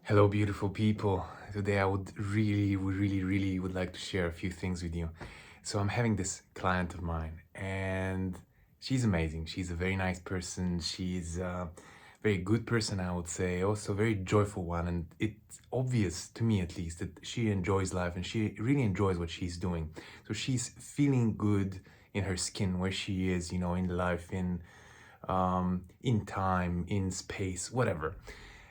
Hello, beautiful people. Today I would really would like to share a few things with you. So I'm having this client of mine and she's amazing. She's a very nice person. She's a very good person, I would say. Also a very joyful one. And it's obvious to me at least that she enjoys life and she really enjoys what she's doing. So she's feeling good in her skin where she is, in life, in time, in space, whatever.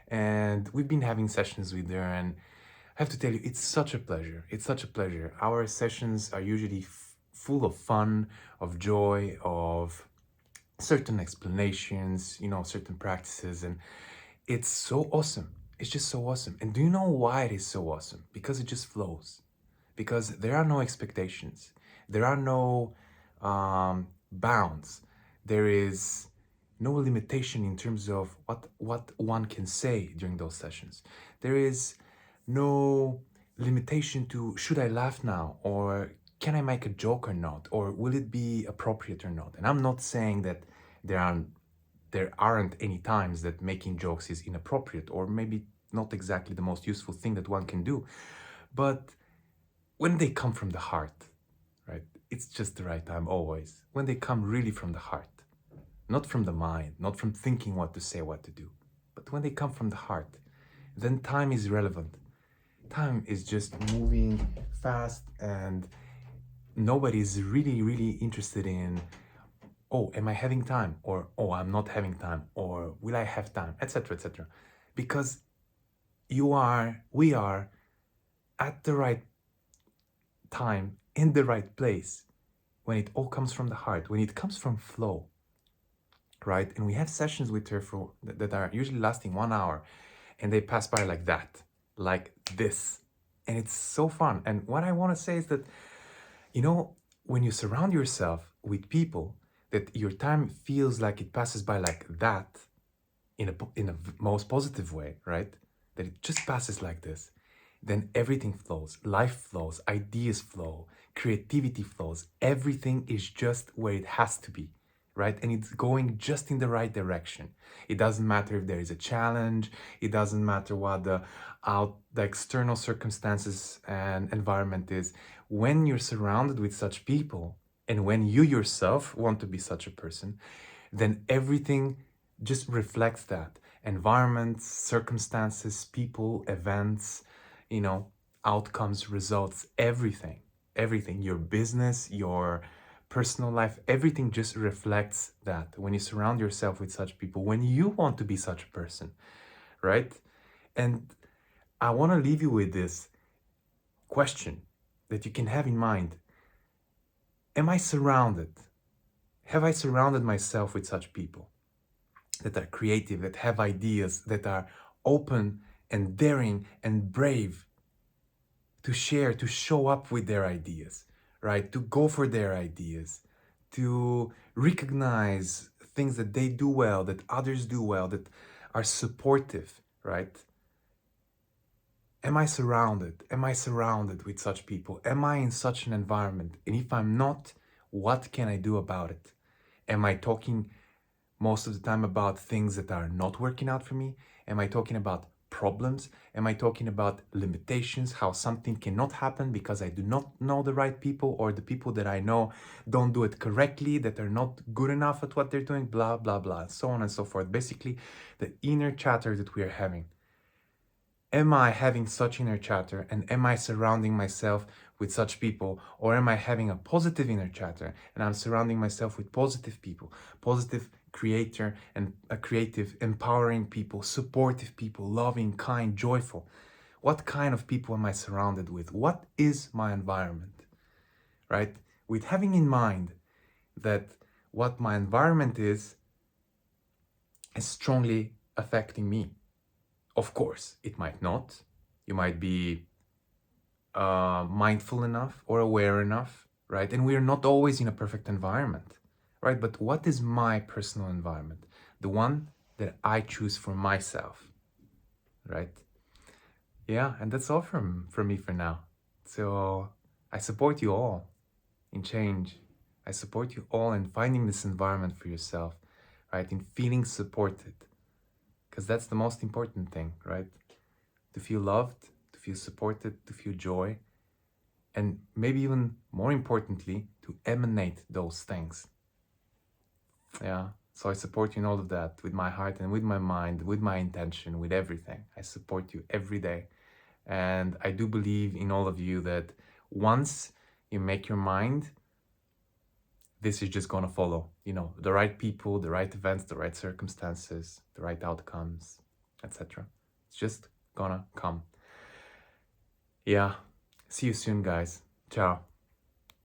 And we've been having sessions with her, and I have to tell you, it's such a pleasure. It's such a pleasure. Our sessions are usually full of fun, of joy, of certain explanations, certain practices, and it's so awesome. It's just so awesome. And do you know why it is so awesome? Because it just flows. Because there are no expectations. There are no bounds. There is no limitation in terms of what one can say during those sessions. There is no limitation to should I laugh now, or can I make a joke or not, or will it be appropriate or not. And I'm not saying that there aren't there aren't any times that making jokes is inappropriate or maybe not exactly the most useful thing that one can do. But when they come from the heart, right, it's just the right time always. When they come really from the heart, not from the mind, not from thinking what to say, what to do, but when they come from the heart, then time is relevant. Time is just moving fast and nobody's really interested in, oh, am I having time? Or, oh, I'm not having time. Or will I have time? Etc. etc. Because we are at the right time, in the right place, when it all comes from the heart, when it comes from flow, right? And we have sessions with her that are usually lasting 1 hour, and they pass by like that, like this. And it's so fun. And what I want to say is that, when you surround yourself with people, that your time feels like it passes by like that, in a most positive way, right? That it just passes like this, then everything flows, life flows, ideas flow, creativity flows. Everything is just where it has to be, right? And it's going just in the right direction. It doesn't matter if there is a challenge. It doesn't matter what the external circumstances and environment is. When you're surrounded with such people, and when you yourself want to be such a person, then everything just reflects that. Environments, circumstances, people, events, you know, outcomes, results, everything, your business, your personal life, everything just reflects that when you surround yourself with such people, when you want to be such a person, right? And I want to leave you with this question that you can have in mind. Am I surrounded? Have I surrounded myself with such people that are creative, that have ideas, that are open and daring and brave to share, to show up with their ideas, right? To go for their ideas, to recognize things that they do well, that others do well, that are supportive, right? Am I surrounded? Am I surrounded with such people? Am I in such an environment? And if I'm not, what can I do about it? Am I talking most of the time about things that are not working out for me? Am I talking about problems? Am I talking about limitations, how something cannot happen because I do not know the right people, or the people that I know don't do it correctly, that are not good enough at what they're doing, blah, blah, blah, so on and so forth. Basically, the inner chatter that we are having. Am I having such inner chatter, and am I surrounding myself with such people? Or am I having a positive inner chatter and I'm surrounding myself with positive people, positive creator and creative, empowering people, supportive people, loving, kind, joyful? What kind of people am I surrounded with? What is my environment, right? With having in mind that what my environment is strongly affecting me. Of course, it might not. You might be mindful enough or aware enough, right? And we are not always in a perfect environment, right? But what is my personal environment? The one that I choose for myself, right? Yeah, and that's all from me for now. So I support you all in change. I support you all in finding this environment for yourself, right? In feeling supported, because that's the most important thing, right? to feel loved, to feel supported, to feel joy, and maybe even more importantly, to emanate those things. Yeah. So I support you in all of that with my heart and with my mind, with my intention, with everything. I support you every day. And I do believe in all of you that once you make your mind, this is just gonna follow. You know, the right people, the right events, the right circumstances, the right outcomes, etc. It's just gonna come. Yeah. See you soon, guys. Ciao.